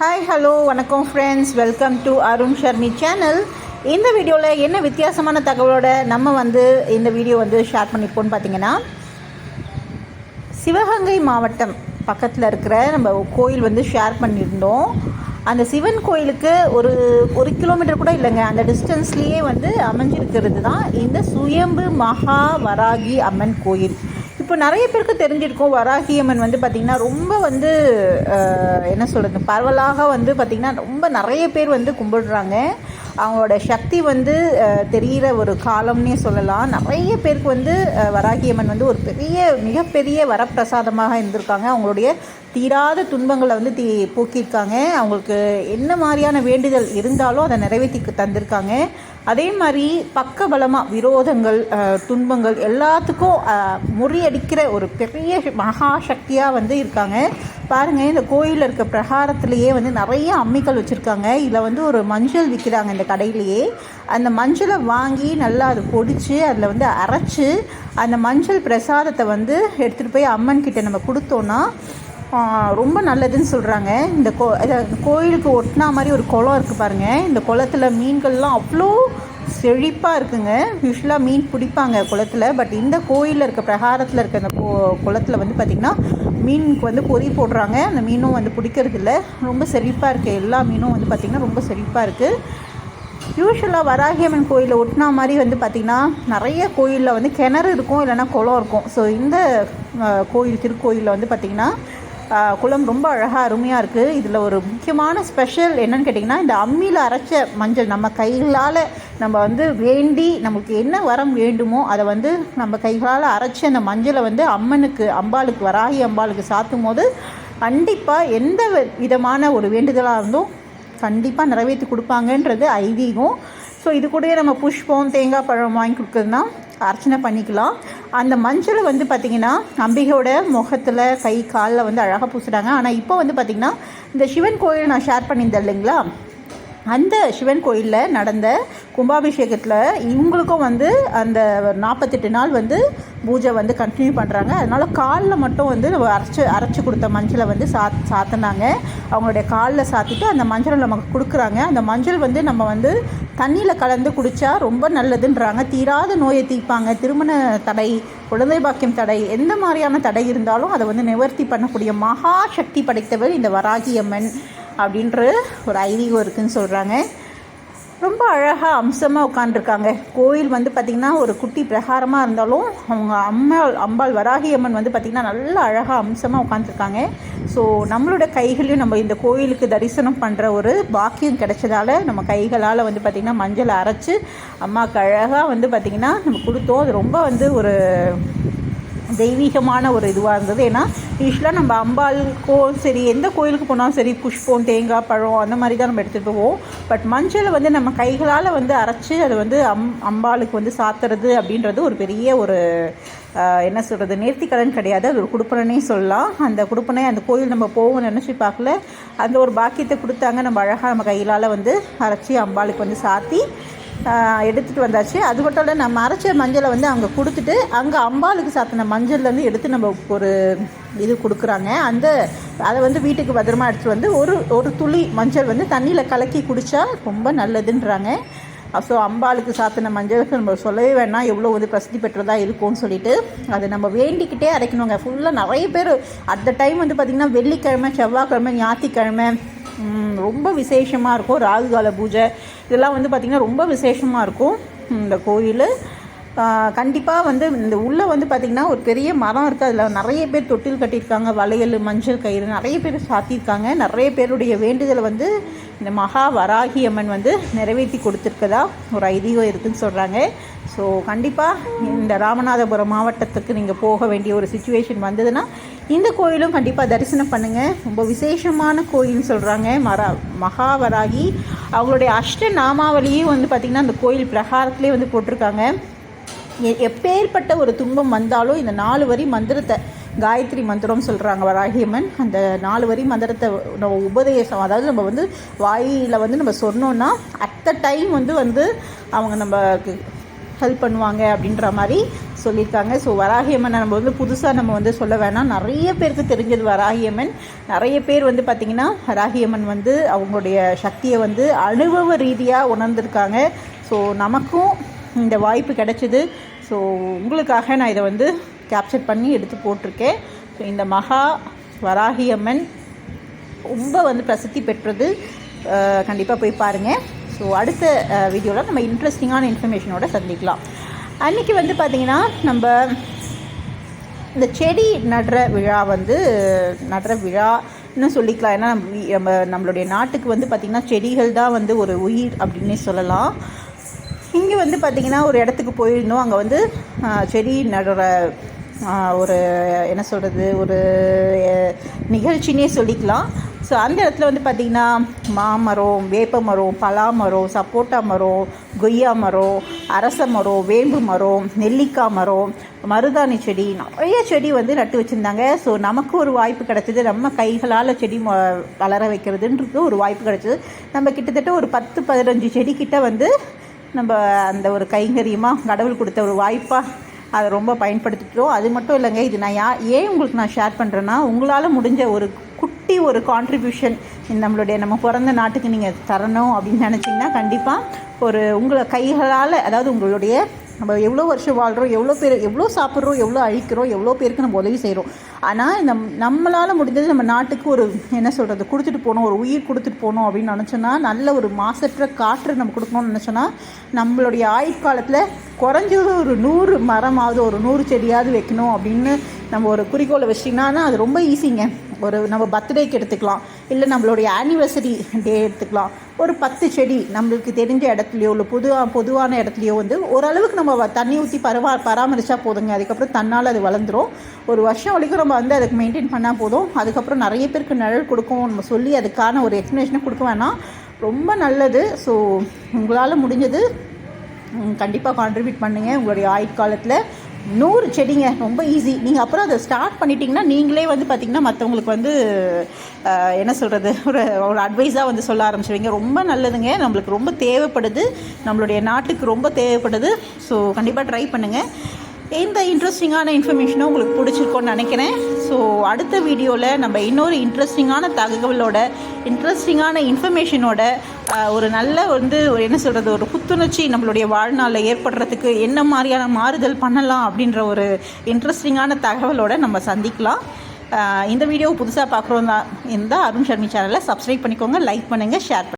Hi hello வணக்கம் friends, welcome to Arun Sharmi channel. இந்த வீடியோவில் என்ன வித்தியாசமான தகவலோட நம்ம இந்த வீடியோ ஷேர் பண்ணியிருக்கோன்னு பார்த்தீங்கன்னா, சிவகங்கை மாவட்டம் பக்கத்தில் இருக்கிற நம்ம கோயில் ஷேர் பண்ணியிருந்தோம். அந்த சிவன் கோயிலுக்கு ஒரு கிலோமீட்டர் கூட இல்லைங்க, அந்த டிஸ்டன்ஸ்லேயே அமைஞ்சிருக்கிறது தான் இந்த சுயம்பு மகா வராகி அம்மன் கோயில். இப்போ நிறைய பேருக்கு தெரிஞ்சிருக்கும், வராகி அம்மன் பார்த்திங்கன்னா ரொம்ப என்ன சொல்கிறது, பரவலாக பார்த்திங்கன்னா ரொம்ப நிறைய பேர் கும்பிடுறாங்க. அவங்களோட சக்தி தெரிகிற ஒரு காலம்னே சொல்லலாம். நிறைய பேருக்கு வராகி அம்மன் ஒரு மிகப்பெரிய வரப்பிரசாதமாக இருந்திருக்காங்க. அவங்களுடைய தீராத துன்பங்களை போக்கியிருக்காங்க. அவங்களுக்கு என்ன மாதிரியான வேண்டுதல் இருந்தாலும் அதை நிறைவேற்றி தந்திருக்காங்க. அதே மாதிரி பக்கபலமாக விரோதங்கள், துன்பங்கள் எல்லாத்துக்கும் முறியடிக்கிற ஒரு பெரிய மகா சக்தியாக இருக்காங்க. பாருங்கள், இந்த கோயிலில் இருக்க பிரகாரத்துலேயே நிறைய அம்மிகள் வச்சுருக்காங்க. இதில் ஒரு மஞ்சள் விற்கிறாங்க இந்த கடையிலேயே. அந்த மஞ்சளை வாங்கி நல்லா அதை பொடிச்சு அதில் அரைச்சி அந்த மஞ்சள் பிரசாதத்தை எடுத்துகிட்டு போய் அம்மன் கிட்ட நம்ம கொடுத்தோன்னா ரொம்ப நல்லதுன்னு சொல்கிறாங்க. இந்த கோயிலுக்கு ஒட்டினா மாதிரி ஒரு குளம் இருக்குது பாருங்கள். இந்த குளத்தில் மீன்கள்லாம் அவ்வளோ செழிப்பாக இருக்குங்க. யூஸ்வலாக மீன் பிடிப்பாங்க குளத்தில், பட் இந்த கோயிலில் இருக்க பிரகாரத்தில் இருக்க இந்த குளத்தில் பார்த்திங்கன்னா மீனுக்கு பொறி போடுறாங்க. அந்த மீனும் பிடிக்கிறது இல்லை. ரொம்ப செழிப்பாக இருக்குது. எல்லா மீனும் பார்த்திங்கன்னா ரொம்ப செழிப்பாக இருக்குது. யூஸ்வலாக வராகியம்மன் கோயிலில் ஒட்டினா மாதிரி பார்த்திங்கன்னா நிறைய கோயிலில் கிணறு இருக்கும், இல்லைன்னா குளம் இருக்கும். ஸோ இந்த கோயில் திருக்கோயிலில் பார்த்திங்கன்னா குளம் ரொம்ப அழகாக அருமையாக இருக்குது. இதில் ஒரு முக்கியமான ஸ்பெஷல் என்னன்னு கேட்டிங்கன்னா, இந்த அம்மியில் அரைச்ச மஞ்சள் நம்ம கைகளால் நம்ம வேண்டி நமக்கு என்ன வரம் வேண்டுமோ அதை நம்ம கைகளால் அரைச்சி அந்த மஞ்சளை அம்பாளுக்கு வராகி அம்பாளுக்கு சாத்தும் போது கண்டிப்பாக எந்த விதமான ஒரு வேண்டுதலாக இருந்தும் கண்டிப்பாக நிறைவேற்றி கொடுப்பாங்கன்றது ஐதீகம். ஸோ இது கூட நம்ம புஷ்பம், தேங்காய் பழம் வாங்கி கொடுக்குறதுனா அர்ச்சனை பண்ணிக்கலாம். அந்த மஞ்சள் பார்த்திங்கன்னா அம்பிகையோட முகத்தில், கை காலில் அழகாக பூசுகிறாங்க. ஆனால் இப்போ பார்த்திங்கன்னா இந்த சிவன் கோயில் நான் ஷேர் பண்ணியிருந்தேன் இல்லைங்களா, அந்த சிவன் கோயிலில் நடந்த கும்பாபிஷேகத்தில் இவங்களுக்கும் அந்த 48 நாள் பூஜை கண்டினியூ பண்ணுறாங்க. அதனால் காலில் மட்டும் அரைச்சி கொடுத்த மஞ்சளை சாத்தினாங்க. அவங்களுடைய காலில் சாத்திட்டு அந்த மஞ்சளை நமக்கு கொடுக்குறாங்க. அந்த மஞ்சள் நம்ம தண்ணியில் கலந்து குடித்தா ரொம்ப நல்லதுன்றாங்க. தீராத நோயை தீர்ப்பாங்க. திருமண தடை, குழந்தை பாக்கியம் தடை, எந்த மாதிரியான தடை இருந்தாலும் அதை நிவர்த்தி பண்ணக்கூடிய மகா சக்தி படைத்தவர் இந்த வராகி அம்மன் அப்படின்ற ஒரு ஐதீகம் இருக்குதுன்னு சொல்கிறாங்க. ரொம்ப அழகாக அம்சமாக உட்காந்துருக்காங்க. கோயில் பார்த்திங்கன்னா ஒரு குட்டி பிரகாரமாக இருந்தாலும் அவங்க அம்பாள் வராகி அம்மன் பார்த்திங்கன்னா நல்ல அழகாக அம்சமாக உட்காந்துருக்காங்க. ஸோ நம்மளோட கைகளையும் நம்ம இந்த கோயிலுக்கு தரிசனம் பண்ணுற ஒரு பாக்கியம் கிடைச்சதால நம்ம கைகளால் பார்த்திங்கன்னா மஞ்சளை அரைச்சி அம்மாவுக்கு அழகாக பார்த்திங்கன்னா நம்ம கொடுத்தோம். அது ரொம்ப ஒரு தெய்வீகமான ஒரு இதுவாக இருந்தது. ஏன்னா யூஸ்வலாக நம்ம அம்பாளுக்கோ சரி, எந்த கோயிலுக்கு போனாலும் சரி, புஷ்பம், தேங்காய் பழம் அந்த மாதிரி தான் நம்ம எடுத்துகிட்டு போவோம். பட் மஞ்சளை நம்ம கைகளால் அரைச்சி அதை அம்பாளுக்கு சாத்துறது அப்படின்றது ஒரு பெரிய ஒரு என்ன சொல்கிறது, நேர்த்திக்கடன் கிடையாது, அது ஒரு கொடுப்பனே சொல்லலாம். அந்த கொடுப்பனை அந்த கோயில் நம்ம போவோம் நினச்சி பார்க்கல, அந்த ஒரு பாக்கியத்தை கொடுத்தாங்க. நம்ம அழகாக நம்ம கைகளால் அரைச்சி அம்பாளுக்கு சாத்தி எடுத்துகிட்டு வந்தாச்சு. அது மட்டும் இல்லை, நம்ம அரைச்ச மஞ்சளை அவங்க கொடுத்துட்டு அங்கே அம்பாளுக்கு சாத்தின மஞ்சள்லேருந்து எடுத்து நம்ம ஒரு இது கொடுக்குறாங்க. அதை வீட்டுக்கு பத்திரமா எடுத்துகிட்டு ஒரு துளி மஞ்சள் தண்ணியில் கலக்கி குடித்தா ரொம்ப நல்லதுன்றாங்க. ஸோ அம்பாளுக்கு சாத்தின மஞ்சளுக்கு நம்ம சொல்லவே வேணாம் எவ்வளோ பிரசித்தி பெற்றதாக இருக்கும்னு சொல்லிட்டு அதை நம்ம வேண்டிக்கிட்டே அரைக்கணுங்க. ஃபுல்லாக நிறைய பேர் அந்த டைம் பார்த்திங்கன்னா வெள்ளிக்கிழமை, செவ்வாய்க்கிழமை, ஞாயிற்றுக்கிழமை ரொம்ப விசேஷமாக இருக்கும். ராகுகால பூஜை இதெல்லாம் பார்த்திங்கன்னா ரொம்ப விசேஷமாக இருக்கும் இந்த கோயில். கண்டிப்பாக இந்த உள்ளே பார்த்திங்கன்னா ஒரு பெரிய மரம் இருக்குது. அதில் நிறைய பேர் தொட்டில் கட்டியிருக்காங்க. வளையல், மஞ்சள் கயிறு நிறைய பேர் சாத்தியிருக்காங்க. நிறைய பேருடைய வேண்டுதலை இந்த மகா வராகி அம்மன் நிறைவேற்றி கொடுத்துருக்கதா ஒரு ஐதீகம் இருக்குதுன்னு சொல்கிறாங்க. ஸோ கண்டிப்பாக இந்த ராமநாதபுரம் மாவட்டத்துக்கு நீங்கள் போக வேண்டிய ஒரு சிச்சுவேஷன் வந்ததுன்னா இந்த கோயிலும் கண்டிப்பாக தரிசனம் பண்ணுங்கள். ரொம்ப விசேஷமான கோயில்னு சொல்கிறாங்க. மகாவராகி அவங்களுடைய அஷ்ட நாமாவளியும் பார்த்திங்கன்னா அந்த கோயில் பிரகாரத்துலேயே போட்டிருக்காங்க. எப்பேற்பட்ட ஒரு துன்பம் வந்தாலும் இந்த 4 வரி மந்திரத்தை, காயத்ரி மந்திரம் சொல்கிறாங்க வராகியம்மன், அந்த 4 வரி மந்திரத்தை நம்ம உபதேசம், அதாவது நம்ம வாயில் நம்ம சொன்னோன்னா அட் த டைம் அவங்க நம்ம ஹெல்ப் பண்ணுவாங்க அப்படின்ற மாதிரி சொல்லியிருக்காங்க. ஸோ வராகி அம்மனை நம்ம வந்து புதுசாக நம்ம வந்து சொல்ல வேணாம், நிறைய பேருக்கு தெரிஞ்சது வராகி அம்மன். நிறைய பேர் வந்து பார்த்திங்கன்னா வராகி அம்மன் வந்து அவங்களுடைய சக்தியை வந்து அனுபவ ரீதியாக உணர்ந்திருக்காங்க. ஸோ நமக்கும் இந்த வாய்ப்பு கிடைச்சிது. ஸோ உங்களுக்காக நான் இதை வந்து கேப்சர் பண்ணி எடுத்து போட்டிருக்கேன். ஸோ இந்த மகா வராகி அம்மன் ரொம்ப வந்து பிரசித்தி பெற்றது. கண்டிப்பாக போய் பாருங்கள். ஸோ அடுத்த வீடியோவில் நம்ம இன்ட்ரெஸ்டிங்கான இன்ஃபர்மேஷனோட சந்திக்கலாம். அன்றைக்கி வந்து பார்த்திங்கன்னா நம்ம இந்த செடி நடுற விழான்னு சொல்லிக்கலாம். ஏன்னா நம்மளுடைய நாட்டுக்கு வந்து பார்த்திங்கன்னா செடிகள் தான் வந்து ஒரு உயிர் அப்படின்னே சொல்லலாம். இங்கே வந்து பார்த்திங்கன்னா ஒரு இடத்துக்கு போயிருந்தோம். அங்கே வந்து செடி நடுற ஒரு என்ன சொல்கிறது ஒரு நிகழ்ச்சினே சொல்லிக்கலாம். ஸோ அந்த இடத்துல வந்து பார்த்திங்கன்னா மாமரம், வேப்ப மரம், பலா மரம், சப்போட்டா மரம், கொய்யா மரம், அரச மரம், வேம்பு மரம், நெல்லிக்காய் மரம், மருதாணி செடி, நிறைய செடி வந்து நட்டு வச்சுருந்தாங்க. ஸோ நமக்கு ஒரு வாய்ப்பு கிடச்சிது. நம்ம கைகளால் செடி வளர வைக்கிறதுன்றது ஒரு வாய்ப்பு கிடச்சிது. நம்ம கிட்டத்தட்ட ஒரு 10-15 செடிக்கிட்ட வந்து நம்ம அந்த ஒரு கைங்கரியமாக கடவுள் கொடுத்த ஒரு வாய்ப்பாக அதை ரொம்ப பயன்படுத்திக்கிறோம். அது மட்டும் இல்லைங்க, இது நான் ஏன் உங்களுக்கு நான் ஷேர் பண்ணுறேன்னா, உங்களால் முடிஞ்ச ஒரு குட்டி ஒரு கான்ட்ரிபியூஷன் நம்ம பிறந்த நாட்டுக்கு நீங்கள் தரணும் அப்படின்னு நினச்சிங்கன்னா கண்டிப்பாக உங்களை கைகளால், அதாவது உங்களுடைய நம்ம எவ்வளோ வருஷம் வாழ்கிறோம், எவ்வளோ சாப்பிட்றோம், எவ்வளோ அழிக்கிறோம், எவ்வளோ பேருக்கு நம்ம உதவி செய்கிறோம். ஆனால் நம்மளால் முடிஞ்சது நம்ம நாட்டுக்கு கொடுத்துட்டு போகணும், ஒரு உயிர் கொடுத்துட்டு போகணும் அப்படின்னு நினச்சோன்னா, நல்ல ஒரு மாசற்ற காற்று நம்ம கொடுக்கணும்னு நினச்சோன்னா, நம்மளுடைய ஆயுட்காலத்தில் குறைஞ்சது ஒரு 100 மரமாவது, ஒரு 100 செடியாவது வைக்கணும் அப்படின்னு நம்ம ஒரு குறிக்கோளை வச்சிட்டிங்கன்னா அது ரொம்ப ஈஸிங்க. நம்ம பர்த்டேக்கு எடுத்துக்கலாம், இல்லை நம்மளுடைய ஆனிவர்சரி டே எடுத்துக்கலாம். ஒரு 10 செடி நம்மளுக்கு தெரிஞ்ச இடத்துலையோ இல்லை பொதுவான இடத்துலையோ வந்து ஓரளவுக்கு நம்ம தண்ணி ஊற்றி பராமரித்தா போதுங்க. அதுக்கப்புறம் தன்னால் அது வளர்ந்துடும். ஒரு வருஷம் வரைக்கும் நம்ம வந்து அதுக்கு மெயின்டைன் பண்ணால் போதும். அதுக்கப்புறம் நிறைய பேருக்கு நிழல் கொடுக்கும் நம்ம சொல்லி அதுக்கான ஒரு எக்ஸ்ப்ளனேஷனை கொடுக்க வேணாம், ரொம்ப நல்லது. ஸோ உங்களால் முடிஞ்சது கண்டிப்பாக கான்ட்ரிபியூட் பண்ணுங்கள். உங்களுடைய ஆயுட்காலத்தில் 100 செடிங்க, ரொம்ப ஈஸி. நீங்கள் அப்புறம் அதை ஸ்டார்ட் பண்ணிட்டீங்கன்னா நீங்களே வந்து பார்த்திங்கன்னா மற்றவங்களுக்கு வந்து என்ன சொல்கிறது ஒரு அட்வைஸாக வந்து சொல்ல ஆரம்பிச்சுவீங்க. ரொம்ப நல்லதுங்க, நம்மளுக்கு ரொம்ப தேவைப்படுது, நம்மளுடைய நாட்டுக்கு ரொம்ப தேவைப்படுது. ஸோ கண்டிப்பாக ட்ரை பண்ணுங்கள். இந்த இன்ட்ரெஸ்டிங்கான இன்ஃபர்மேஷனும் உங்களுக்கு பிடிச்சிருக்கோன்னு நினைக்கிறேன். ஸோ அடுத்த வீடியோவில் நம்ம இன்னொரு இன்ட்ரெஸ்டிங்கான தகவலோட, இன்ட்ரெஸ்டிங்கான இன்ஃபர்மேஷனோட ஒரு நல்ல ஒரு புத்துணர்ச்சி நம்மளுடைய வாழ்நாளில் ஏற்படுறதுக்கு என்ன மாதிரியான மாறுதல் பண்ணலாம் அப்படின்ற ஒரு இன்ட்ரெஸ்டிங்கான தகவலோடு நம்ம சந்திக்கலாம். இந்த வீடியோ புதுசாக பார்க்குறோம் இருந்தால் அருண் ஷர்மி சேனலை சப்ஸ்கிரைப் பண்ணிக்கோங்க, லைக் பண்ணுங்கள், ஷேர் பண்ணுங்கள்.